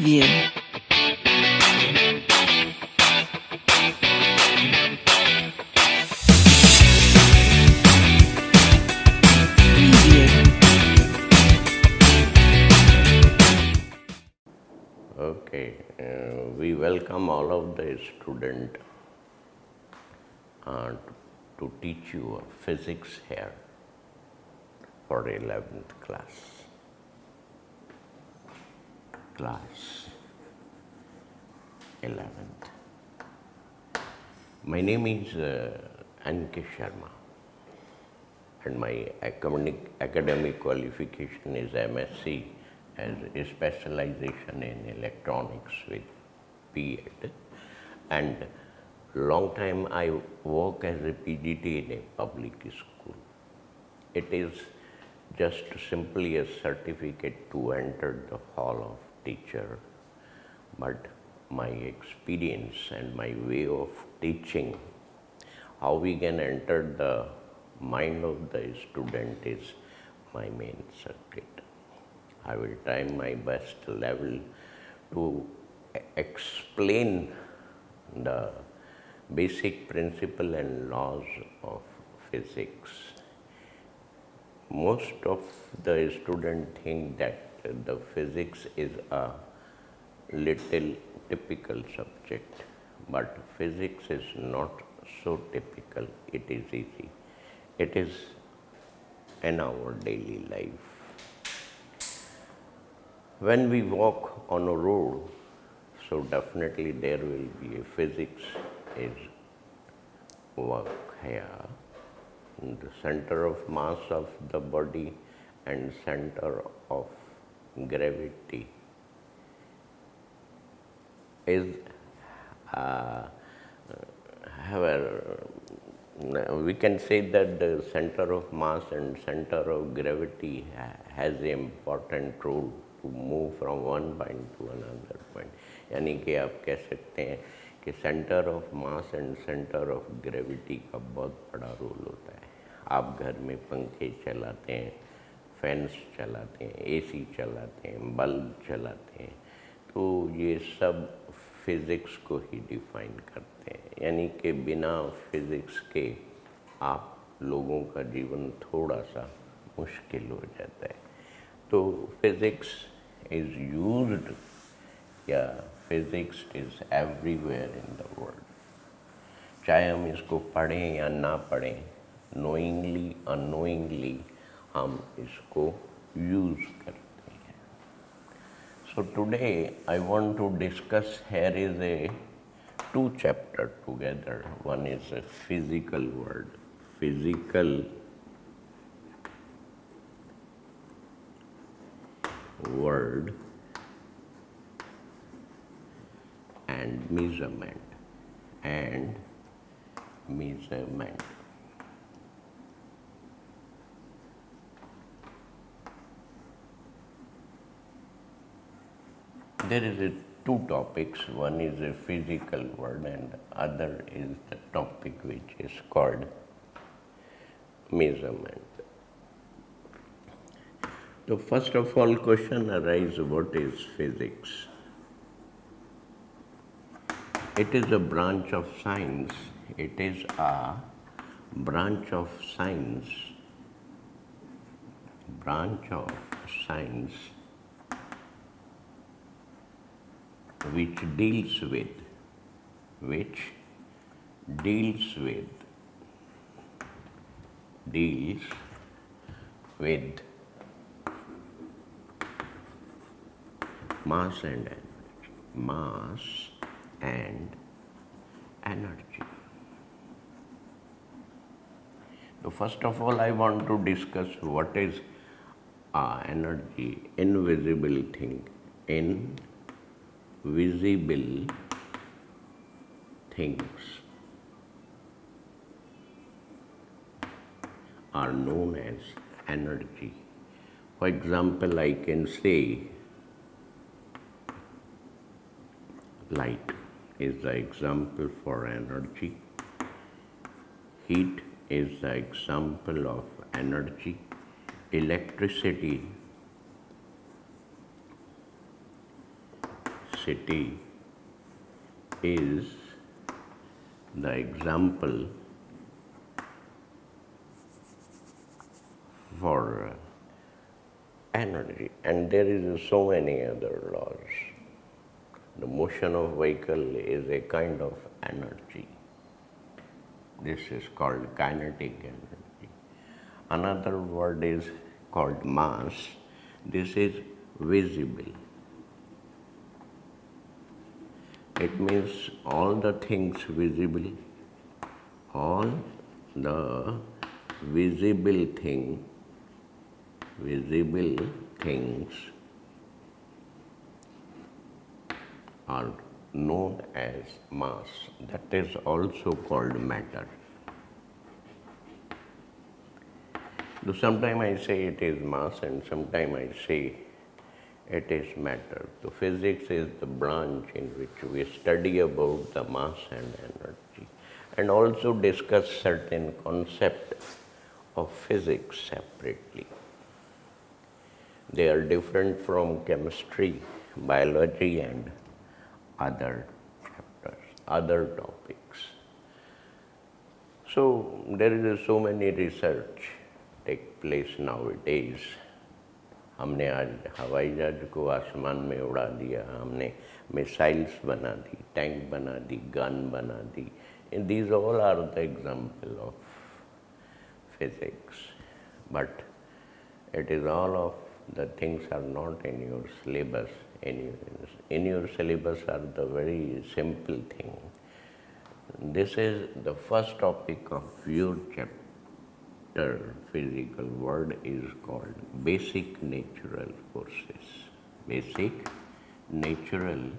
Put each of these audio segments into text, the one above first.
Preview. Preview. Okay, we welcome all of the students uh, to teach you physics here for 11th class. Class 11th. My name is N.K. Sharma and my academic qualification is MSc as a specialization in electronics with B.Ed, and long time I work as a PGT in a public school. It is just simply a certificate to enter the hall of teacher, but my experience and my way of teaching, how we can enter the mind of the student is my main circuit. I will try my best level to explain the basic principle and laws of physics. Most of the students think that the physics is a little typical subject, but physics is not so typical, it is easy. It is in our daily life. When we walk on a road, so definitely there will be a physics is work here. The center of mass of the body and center of gravity is we can say that the center of mass and center of gravity has an important role to move from one point to another point. यानी कि आप कह सकते हैं कि centre of mass and centre of gravity का बहुत बड़ा रोल होता है. आप घर में पंखे चलाते हैं, फैंस चलाते हैं, एसी चलाते हैं, बल्ब चलाते हैं, तो ये सब फिज़िक्स को ही डिफ़ाइन करते हैं. यानी कि बिना फिज़िक्स के आप लोगों का जीवन थोड़ा सा मुश्किल हो जाता है. तो फिज़िक्स इज़ यूज्ड या physics is everywhere in the world. चाहे हम इसको पढ़ें या ना पढ़ें, नोइंगली अनोइंगली हम इसको यूज़ करते हैं. So today I want to discuss here is a two chapter together. One is a physical world, physical world and measurement and measurement. There is two topics. One is a physical world and other is the topic which is called measurement. So first of all, question arises: what is physics? It is a branch of science. It is a branch of science. Branch of science which deals with mass and energy. So first of all, I want to discuss what is energy. Invisible thing. Invisible things are known as energy. For example, I can say light is the example for energy. Heat is the example of energy. Electricity electricity is the example for energy, and there is so many other laws. The motion of vehicle is a kind of energy. This is called kinetic energy. Another word is called mass. This is visible. It means all the things visible, all the visible things are known as mass. That is also called matter. So sometimes I say it is mass and sometimes I say it is matter. So physics is the branch in which we study about the mass and energy and also discuss certain concepts of physics separately. They are different from chemistry, biology and other chapters, other topics. So there is so many research take place nowadays. हमने आज हवाई जहाज को आसमान में उड़ा दिया, हमने मिसाइल्स बना दी, टैंक बना दी, गन बना दी. And these all are the example of physics. But it is all of the things are not in your syllabus. In your syllabus are the very simple thing. This is the first topic of your chapter. Physical word is called basic natural forces. Basic natural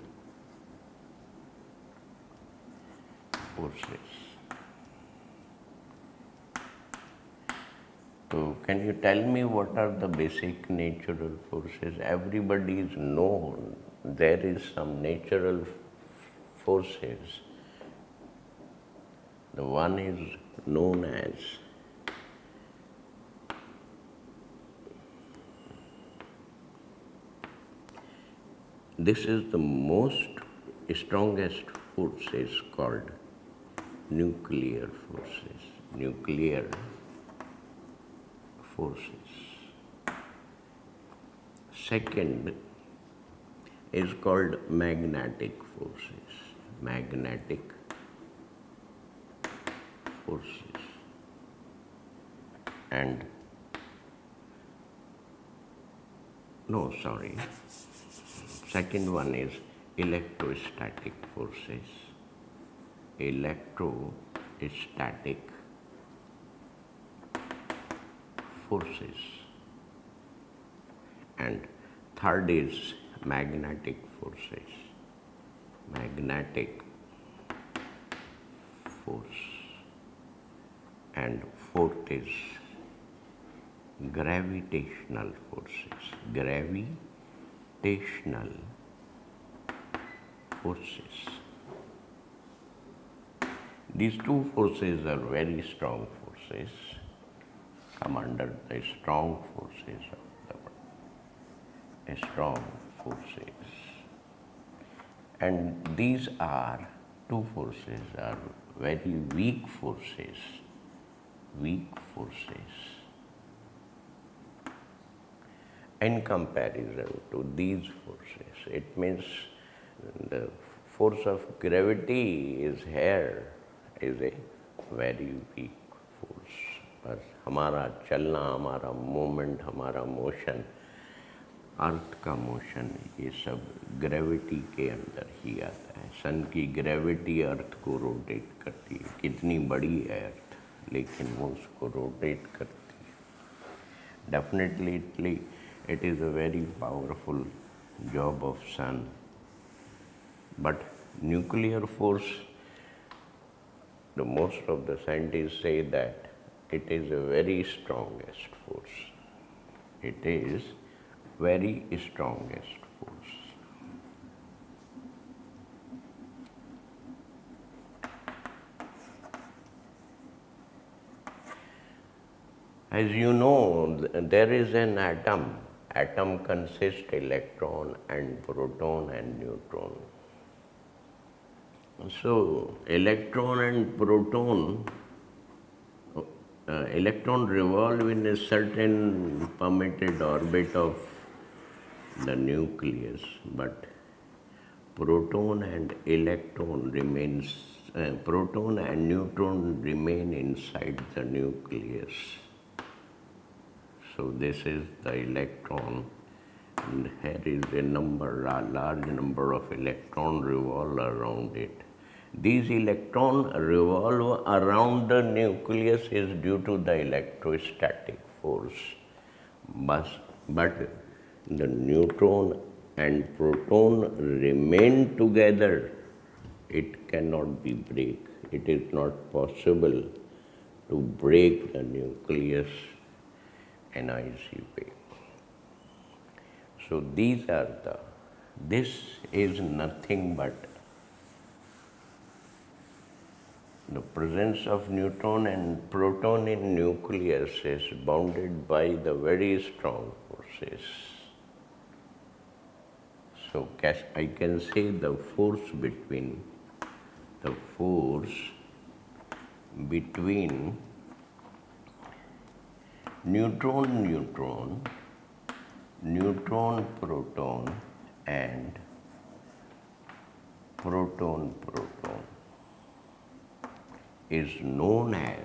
forces. So can you tell me what are the basic natural forces? Everybody is known there is some natural forces. The one is known as this is the most strongest force is called nuclear forces. Nuclear forces. Second is called magnetic forces. Magnetic forces. And no, sorry. Second one is electrostatic forces. Electrostatic forces. And third is magnetic forces. Magnetic force. And fourth is gravitational forces. Gravitational forces. These two forces are very strong forces, come under the strong forces of the world. Strong forces. And these are two forces are very weak forces. Weak forces. In comparison to these forces, it means the force of gravity is here is a very weak force. बस हमारा चलना, हमारा movement, हमारा motion, अर्थ का motion, ये सब gravity के अंदर ही आता है. सन की ग्रेविटी अर्थ को रोटेट करती है. कितनी बड़ी है अर्थ, लेकिन वो उसको रोटेट करती है. Definitely it is a very powerful job of sun. But nuclear force, the most of the scientists say that it is the very strongest force. It is very strongest force. As you know, there is an atom atom consists electron and proton and neutron. So electron and proton, electron revolve in a certain permitted orbit of the nucleus, but proton and proton and neutron remain inside the nucleus. So this is the electron, and here is a large number of electrons revolve around it. These electrons revolve around the nucleus is due to the electrostatic force. But the neutron and proton remain together. It cannot be break. It is not possible to break the nucleus NICP. So this is nothing but the presence of neutron and proton in nucleus is bounded by the very strong forces. So I can say the force between neutron, proton and proton is known as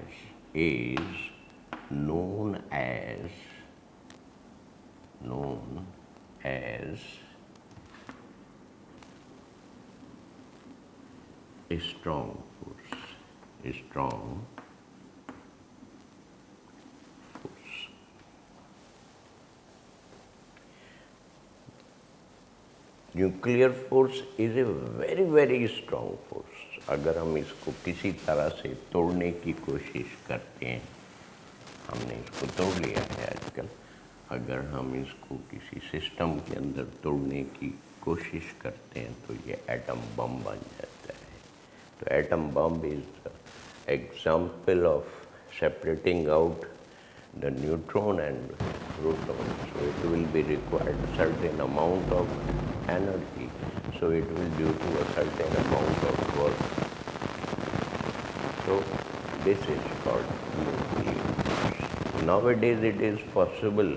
a strong force. Nuclear force is a very very strong force. अगर हम इसको किसी तरह से तोड़ने की कोशिश करते हैं, हमने इसको तोड़ लिया है आजकल, अगर हम इसको किसी सिस्टम के अंदर तोड़ने की कोशिश करते हैं तो ये एटम बम बन जाता है. तो atom bomb is example of separating out the neutron and proton. So it will be required certain amount of energy. So it will due to a certain amount of work. So this is called nuclear. Nowadays it is possible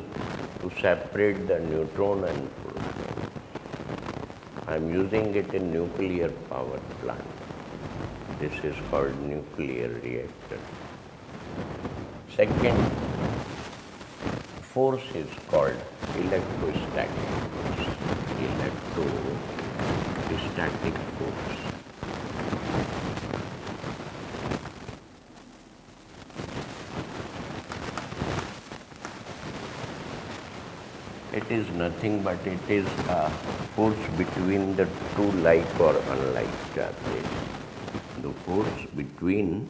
to separate the neutron and proton. I am using it in nuclear power plant. This is called nuclear reactor. Second force is called electrostatic force. Electrostatic force. It is nothing but it is a force between the two like or unlike charges. The force between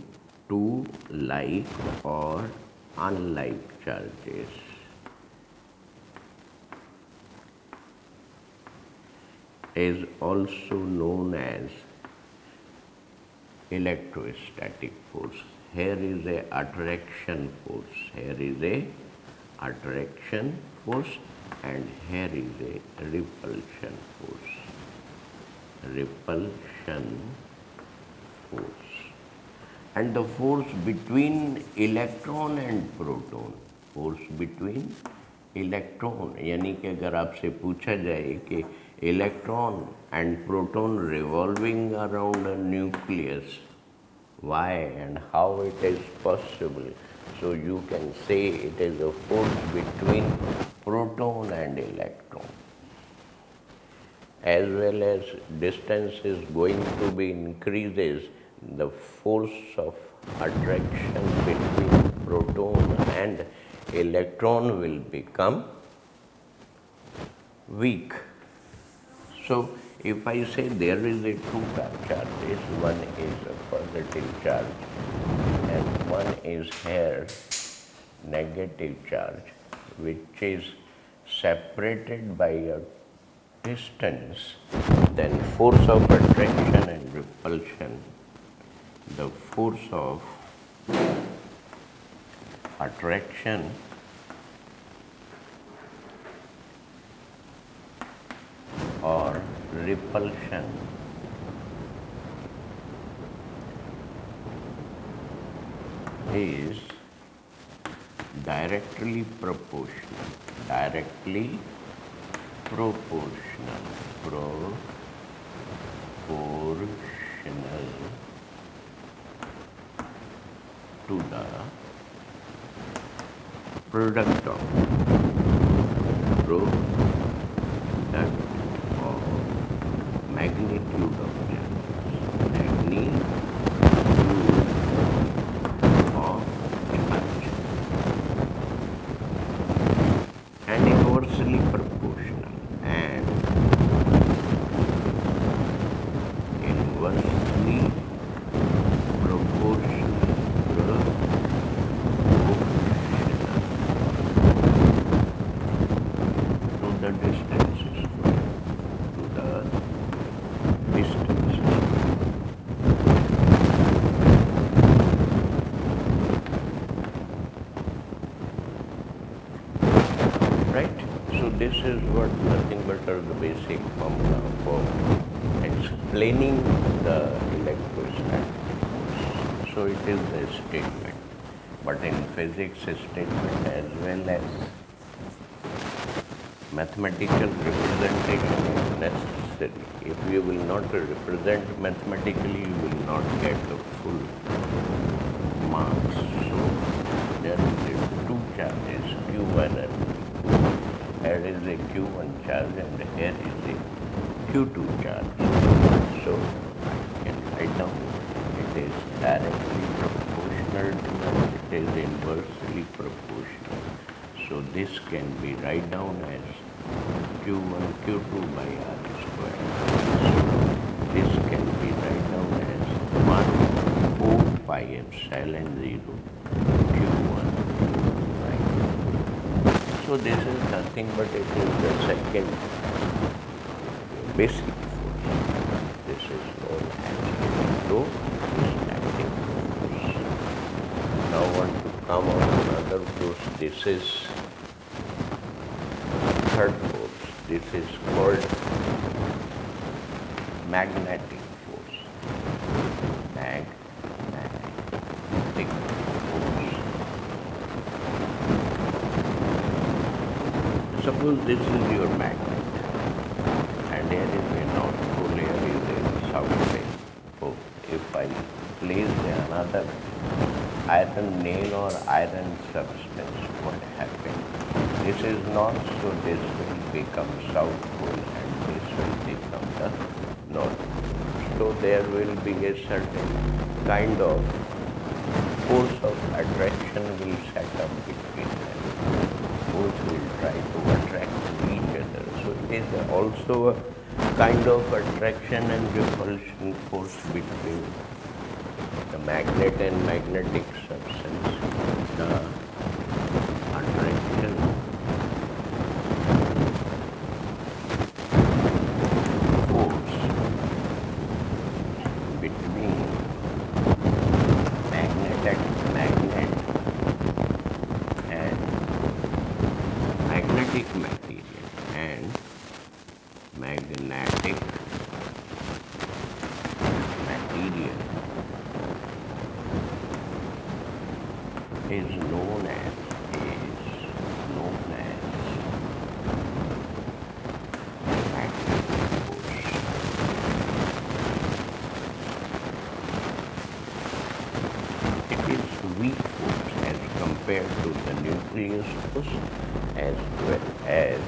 two like or unlike charges is also known as electrostatic force. Here is a attraction force. Here is a attraction force and here is a repulsion force. Repulsion force. And the force between electron and proton, force between electron, यानी कि अगर आपसे पूछा जाए कि electron and proton revolving around a nucleus, why and how it is possible, so you can say it is a force between proton and electron. As well as distance is going to be increases, the force of attraction between proton and electron will become weak. So if I say there is a two charges, one is a positive charge and one is here negative charge, which is separated by a distance, then force of attraction and repulsion, the force of attraction repulsion is directly proportional to the product of magnitude of charges, magnitude of charge, and inversely proportional and inversely proportional to the distances, right? So this is what nothing but are the basic formula for explaining the electrostatics. So it is a statement, but in physics a statement as well as mathematical representation is necessary. If you will not represent mathematically, you will not get the full marks. So there is two charges, Q1 and here is a Q1 charge and here is a Q2 charge. So I can write down it is directly proportional to that, it is inversely proportional. So this can be write down as Q1 Q2 by R square. So this can be write down as 1 4 pi epsilon 0 Q1 by. So this is nothing but it is the second basic force. This is known as electrostatic force. Now I want to come on another force. This is third force. This is called magnetic force. Magnetic force. Suppose this is your magnet and here is a north pole, here is a south pole. So if I place another iron nail or iron substance, what happens? This is north, so this will become south pole and this will become the north pole. So there will be a certain kind of force of attraction will set up between them. Both will try to attract each other. So it is also a kind of attraction and repulsion force between the magnet and magnetic substance. The attraction force between magnet and magnetic material and magnetic material is known as magnetic force. It is weak force as compared to the nucleus force as well as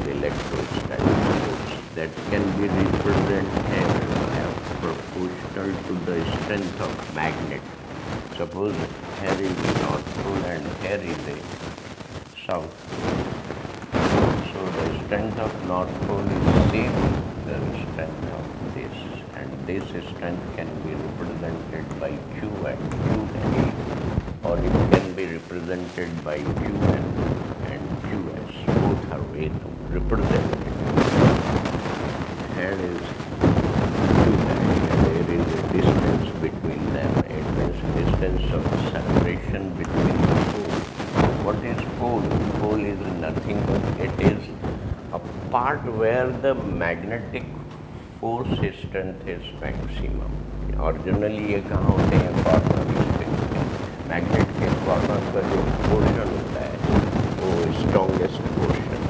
electrostatic force that can be represented as proportional to the strength of magnet. Suppose here is the north pole and here is the south pole. So the strength of north pole is same the strength of this, and this strength can be represented by Q and Q dash, or it can be represented by Qn and Qs. Both are way to represent it. Here is Q dash and there is a distance between them. It means distance of separation between the poles. What is pole? Pole is nothing but it part where the magnetic force strength is maximum. Originally ये कहाँ होते हैं corner पे, magnet के corner का जो portion होता है वो strongest portion.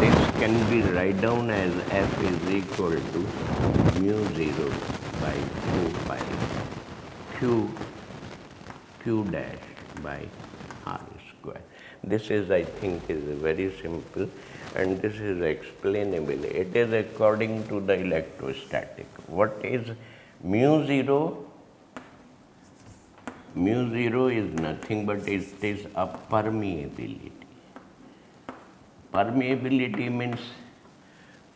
This can be write down as F is equal to mu 0 by 4 pi Q dash by R square. This is, I think, is very simple and this is explainable. It is according to the electrostatic. What is mu 0? Mu 0 is nothing but it is a permeability. Permeability means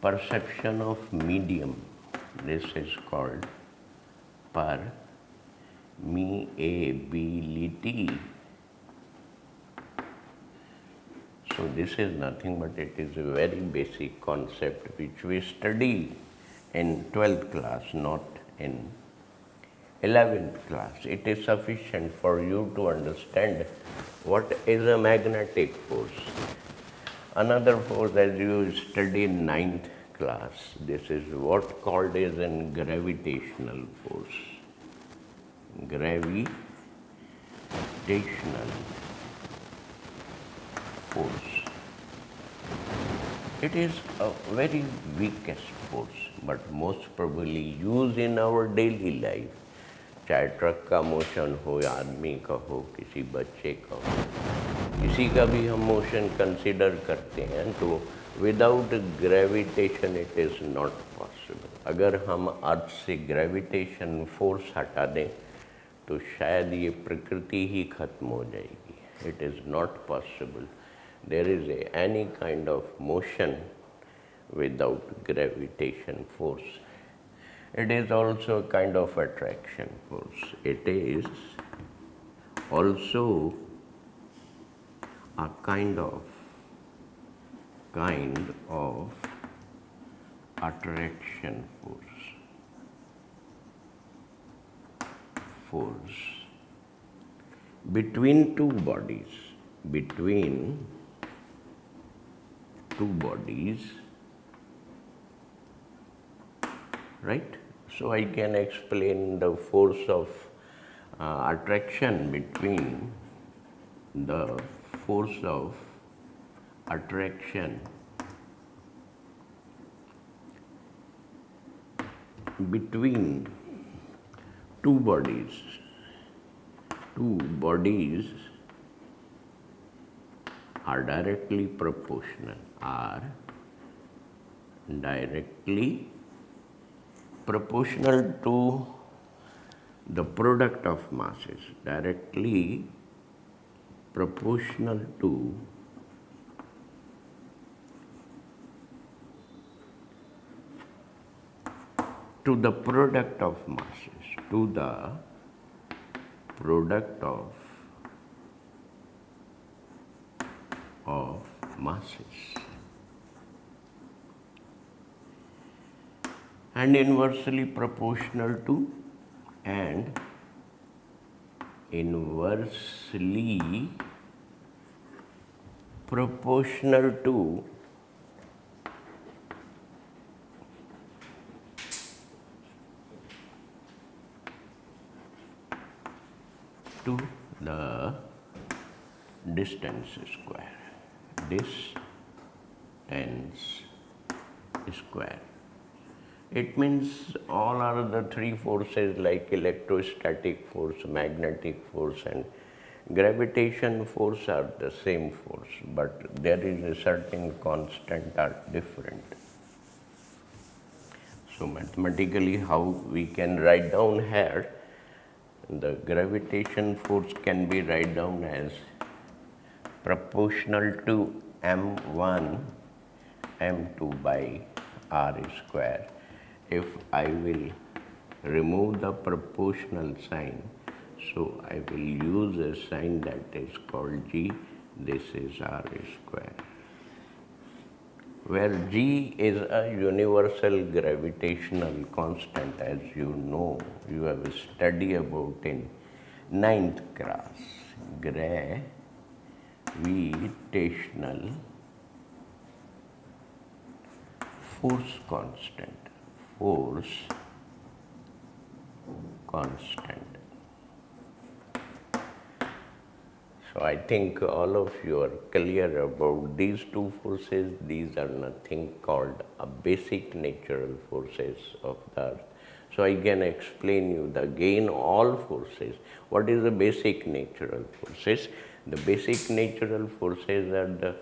perception of medium. This is called permeability. So this is nothing but it is a very basic concept which we study in 12th class, not in 11th class. It is sufficient for you to understand what is a magnetic force. Another force, as you study in 9th class, this is what called as a gravitational force. Gravitational force. It is a very weakest force, but most probably used in our daily life. चाहे truck का motion हो या आदमी का हो, किसी बच्चे का हो, किसी का भी हम मोशन कंसिडर करते हैं तो without gravitation it is not possible. अगर हम अर्थ से ग्रेविटेशन फोर्स हटा दें तो शायद ये प्रकृति ही खत्म हो जाएगी. It is not possible. There is any kind of motion without gravitation force. It is also a kind of attraction force. It is also a kind of attraction force between two bodies. Right? So I can explain the force of attraction between the force of attraction between two bodies. Two bodies are directly proportional. Proportional to the product of masses, directly proportional to the product of masses, masses. And inversely proportional to the distance square. It means all are the three forces like electrostatic force, magnetic force and gravitation force are the same force, but there is a certain constant are different. So mathematically how we can write down here, the gravitation force can be write down as proportional to m1 m2 by r square. If I will remove the proportional sign, so I will use a sign that is called G. This is R square, where G is a universal gravitational constant, as you know, you have studied about in 9th class, gravitational force constant. Force constant. So I think all of you are clear about these two forces. These are nothing called a basic natural forces of the earth. So I can explain you the again all forces. What is the basic natural forces? The basic natural forces are the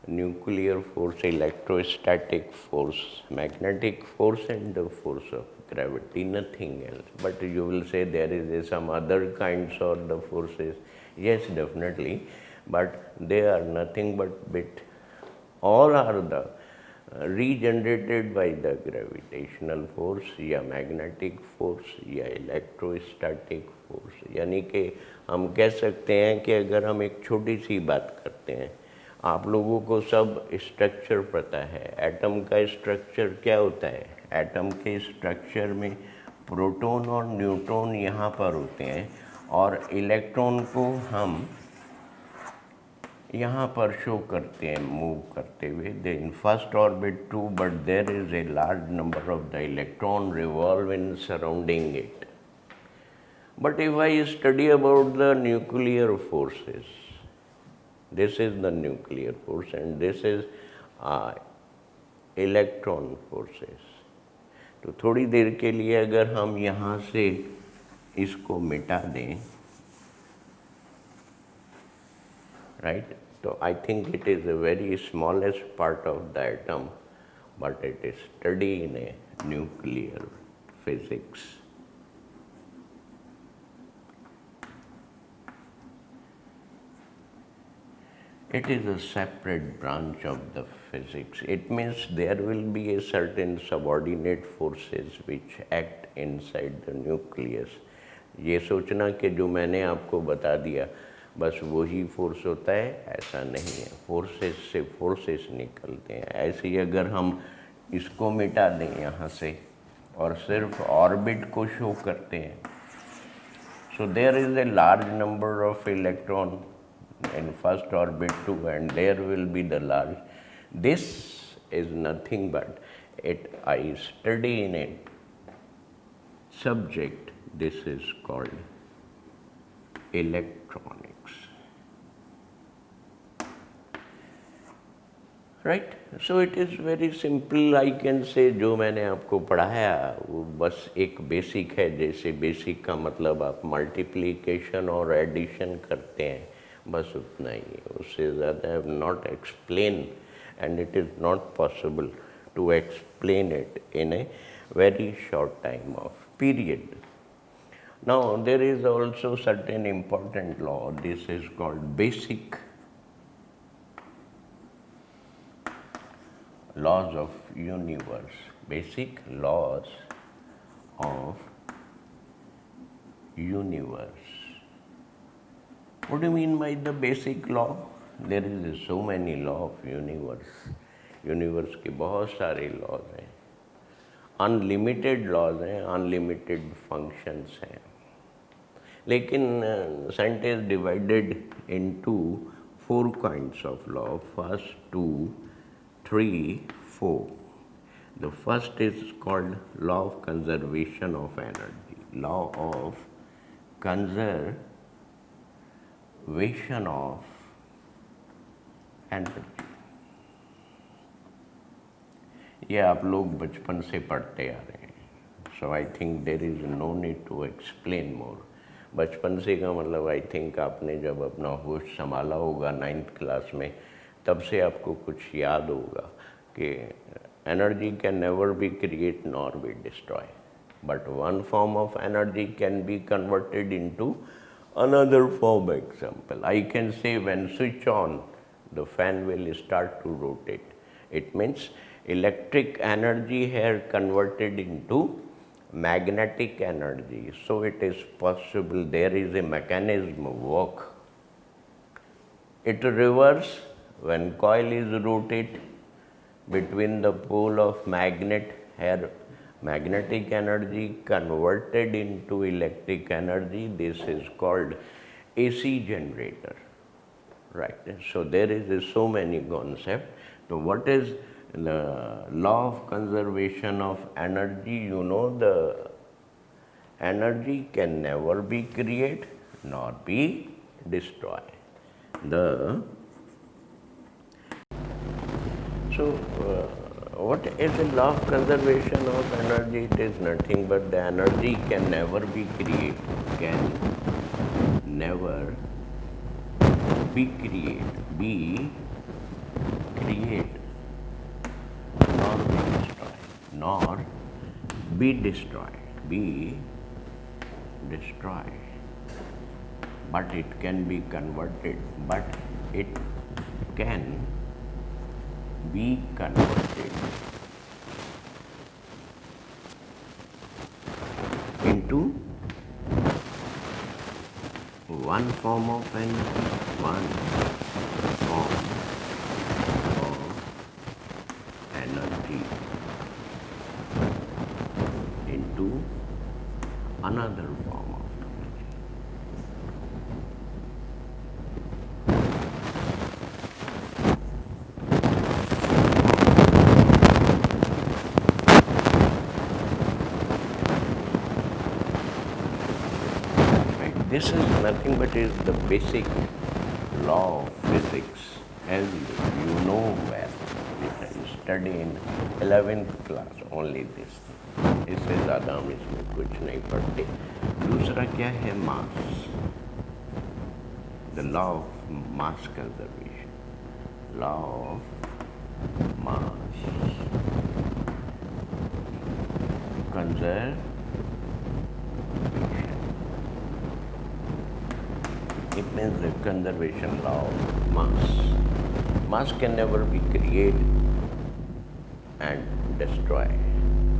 nuclear force, electrostatic force, magnetic force, and the force of gravity, nothing else. But you will say there is some other kinds of the forces. Yes, definitely, but they are nothing but bit. All are the regenerated by the gravitational force या magnetic force या electrostatic force. यानी कि हम कह सकते हैं कि अगर हम एक छोटी सी बात करते हैं, आप लोगों को सब स्ट्रक्चर पता है। एटम का स्ट्रक्चर क्या होता है? एटम के स्ट्रक्चर में प्रोटॉन और न्यूट्रॉन यहाँ पर होते हैं और इलेक्ट्रॉन को हम यहाँ पर शो करते हैं मूव करते हुए। They in first orbit too, but there is a large number of the electron revolve in surrounding it. But if I study about the nuclear forces, this is the nuclear force and this is electron forces. तो थोड़ी देर के लिए अगर हम यहाँ से इसको मिटा दें, right? So I think it is a very smallest part of the atom, but it is studied in a nuclear physics. It is a separate branch of the physics. It means there will be a certain subordinate forces which act inside the nucleus. ये सोचना कि जो मैंने आपको बता दिया बस वही फोर्स होता है, ऐसा नहीं है। फोर्सेस से फोर्सेस निकलते हैं। ऐसे ही अगर हम इसको मिटा दें यहाँ से और सिर्फ ऑर्बिट को शो करते हैं, so there is a large number of electron in first orbit too, and there will be the large. This is nothing but it. I study in a subject. This is called electronics. Right? So it is very simple. I can say जो मैंने आपको पढ़ाया वो बस एक basic है। जैसे basic का मतलब आप मल्टीप्लिकेशन और एडिशन करते हैं, बस उतना ही है। उससे ज़्यादा have not explain and it is not possible to explain it in a very short time of period. Now there is also certain important law, this is called basic laws of universe, basic laws of universe. What do you mean by the basic law? There is so many law of universe. Universe के बहुत सारे laws हैं, unlimited laws हैं, unlimited functions हैं। लेकिन scientist divided into 4 kinds of law, first 2, 3, 4. The first is called law of conservation of energy. Law of conservation of energy. ये आप लोग बचपन से पढ़ते आ रहे हैं, so I think there is no need to explain more. बचपन से का मतलब आई थिंक आपने जब अपना होश संभाला होगा 9th क्लास में, तब से आपको कुछ याद होगा कि energy can never be create nor be destroy, but one form of energy can be converted into another form. Example, I can say when switch on, the fan will start to rotate. It means electric energy here converted into magnetic energy. So it is possible, there is a mechanism of work. It reverse when coil is rotate between the pole of magnet, here magnetic energy converted into electric energy. This is called AC generator, right? So there is so many concepts. So what is The law of conservation of energy, you know, the energy can never be created nor be destroyed. The so what is the law of conservation of energy? It is nothing but the energy can never be created, can never be create nor be destroyed, but it can be converted, into one form of energy, one form of energy into another form of energy. Right? This is nothing but is the basic law of physics, as you know well. We can study in 11th class only this. इससे ज़्यादा हम इसमें कुछ नहीं पढ़ते. दूसरा क्या है? मास. The law of mass conservation. Law of mass conservation. It means the conservation law of mass. Mass can never be created and destroyed.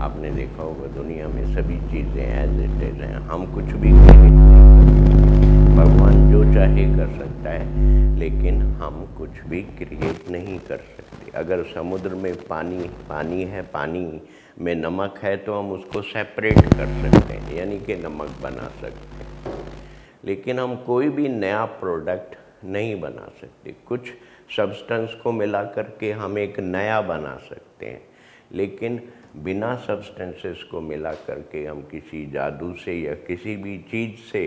आपने देखा होगा दुनिया में सभी चीज़ें एज इट इज हैं. हम कुछ भी क्रिएट नहीं कर सकते. भगवान जो चाहे कर सकता है, लेकिन हम कुछ भी क्रिएट नहीं कर सकते. अगर समुद्र में पानी है, पानी में नमक है, तो हम उसको सेपरेट कर सकते हैं, यानी कि नमक बना सकते हैं. लेकिन हम कोई भी नया प्रोडक्ट नहीं बना सकते. कुछ सब्सटेंस को मिला करके हम एक नया बना सकते हैं, लेकिन बिना सब्सटेंसेस को मिला करके हम किसी जादू से या किसी भी चीज़ से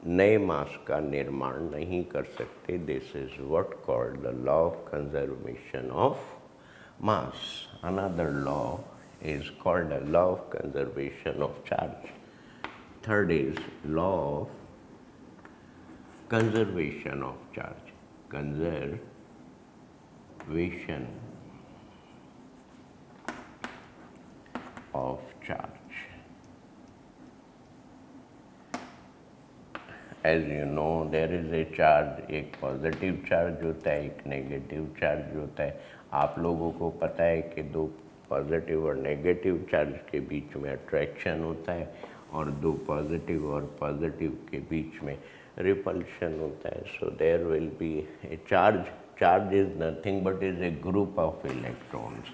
नए मास का निर्माण नहीं कर सकते. This is what called the law of conservation of mass. Another law is called a law of conservation of charge. Third is law of conservation of charge. Conservation of charge. As you know, there is a charge. एक positive charge होता है, एक negative charge होता है. आप लोगों को पता है कि दो पॉजिटिव और नेगेटिव चार्ज के बीच में अट्रैक्शन होता है, और दो पॉजिटिव और पॉजिटिव के बीच में रिपल्शन होता है. So there will be a charge is nothing but is a group of electrons.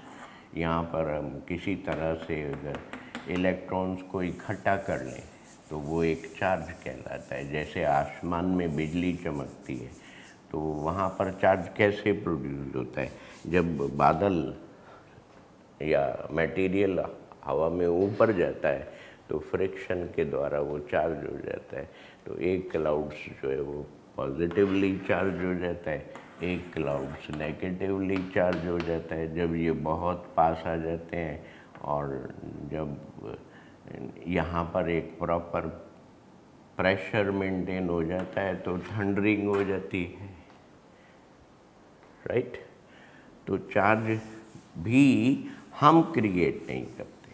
यहाँ पर हम किसी तरह से अगर इलेक्ट्रॉन्स को इकट्ठा कर लें तो वो एक चार्ज कहलाता है. जैसे आसमान में बिजली चमकती है, तो वहाँ पर चार्ज कैसे प्रोड्यूस होता है? जब बादल या मटेरियल हवा में ऊपर जाता है तो फ्रिक्शन के द्वारा वो चार्ज हो जाता है. तो एक क्लाउड्स जो है वो पॉजिटिवली चार्ज हो जाता है, एक क्लाउड्स नेगेटिवली चार्ज हो जाता है. जब ये बहुत पास आ जाते हैं और जब यहाँ पर एक प्रॉपर प्रेशर मेंटेन हो जाता है तो थंडरिंग हो जाती है. राइट? तो चार्ज भी हम क्रिएट नहीं करते,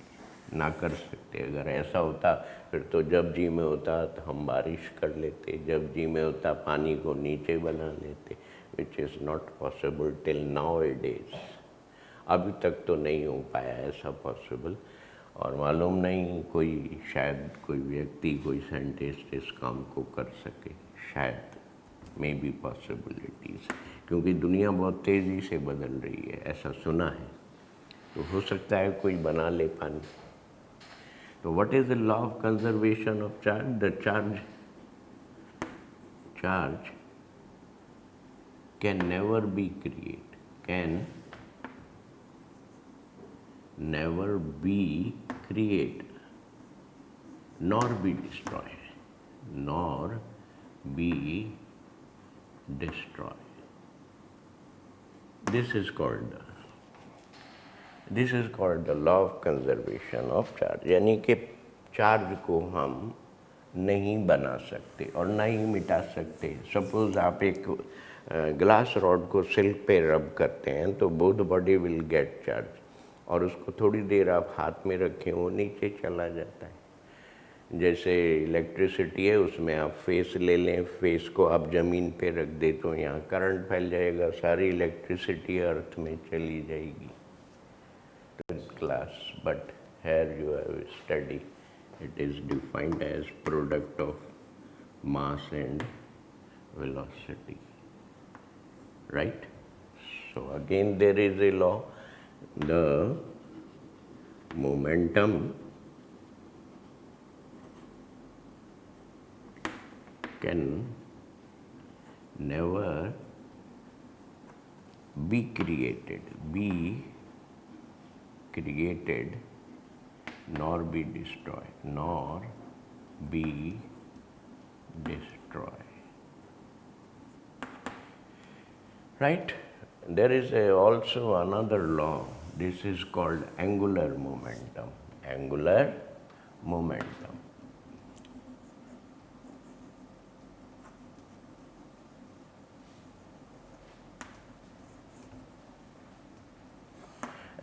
ना कर सकते. अगर ऐसा होता फिर तो जब जी में होता तो हम बारिश कर लेते, जब जी में होता पानी को नीचे बना लेते, which is not possible till now A days. अभी तक तो नहीं हो पाया ऐसा पॉसिबल, और मालूम नहीं कोई शायद कोई व्यक्ति कोई साइंटिस्ट इस काम को कर सके. शायद मे बी पॉसिबिलिटीज़, क्योंकि दुनिया बहुत तेज़ी से बदल रही है, ऐसा सुना है. तो हो सकता है कोई बना ले पानी. तो what is the law of conservation of charge? The charge can never be create, can never be create, nor be destroy, nor be destroy. This is called the law of conservation of charge. यानी कि charge को हम नहीं बना सकते और ना ही मिटा सकते. सपोज आप एक ग्लास रॉड को सिल्क पे रब करते हैं तो both body will get charge, और उसको थोड़ी देर आप हाथ में रखें वो नीचे चला जाता है. जैसे इलेक्ट्रिसिटी है, उसमें आप फेस ले लें, फेस को आप ज़मीन पे रख दे तो यहाँ करंट फैल जाएगा, सारी इलेक्ट्रिसिटी अर्थ में चली जाएगी. Class, but here you have study. It is defined as product of mass and velocity, right? So again there is a law. The momentum can never be created, nor be destroyed, right? There is also another law. This is called angular momentum.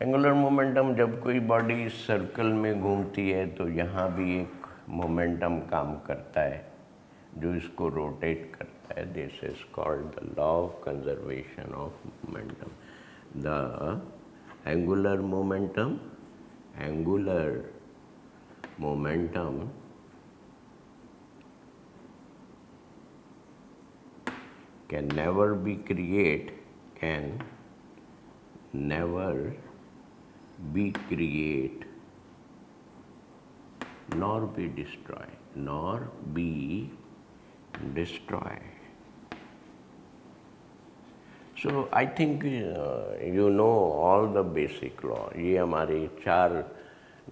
Angular momentum, जब कोई body circle में घूमती है तो यहाँ भी एक momentum काम करता है जो इसको रोटेट करता है. This is called the law of conservation of momentum. The angular momentum can never be create, nor be destroy. So I think you know all the basic law. ये हमारे 4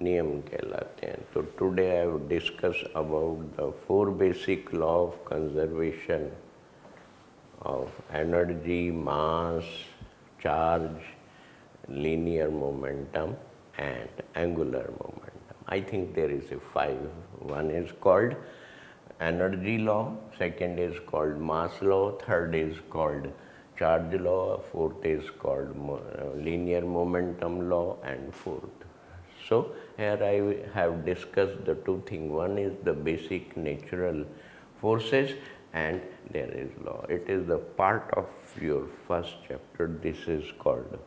नियम कहलाते हैं. तो today I will discuss about the 4 basic law of conservation of energy, mass, charge, linear momentum and angular momentum. I think there is a 5. One is called energy law, second is called mass law, third is called charge law, fourth is called linear momentum law, and fourth. So here I have discussed the 2 things. One is the basic natural forces and there is law. It is the part of your first chapter. This is called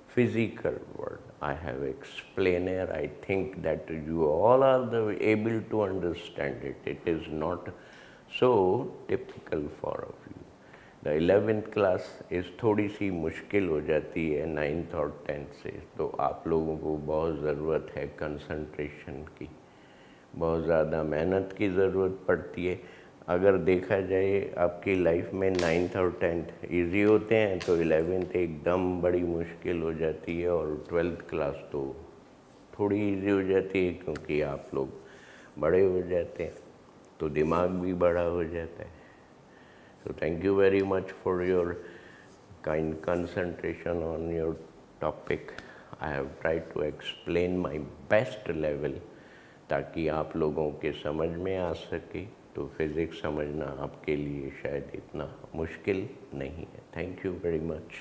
physical world. I have explained here. I think that you all are able to understand it. It is not so typical for of you. The 11th class is थोड़ी सी मुश्किल हो जाती है 9th और 10th से. तो आप लोगों को बहुत ज़रूरत है कंसंट्रेशन की, बहुत ज़्यादा मेहनत की ज़रूरत पड़ती है. अगर देखा जाए आपकी लाइफ में 9th और 10th इजी होते हैं तो 11th एकदम बड़ी मुश्किल हो जाती है, और 12th क्लास तो थोड़ी इजी हो जाती है क्योंकि आप लोग बड़े हो जाते हैं तो दिमाग भी बड़ा हो जाता है. So thank you very much for your kind concentration on your topic. I have tried to explain my best level ताकि आप लोगों के समझ में आ सके. तो फिज़िक्स समझना आपके लिए शायद इतना मुश्किल नहीं है. Thank you very much.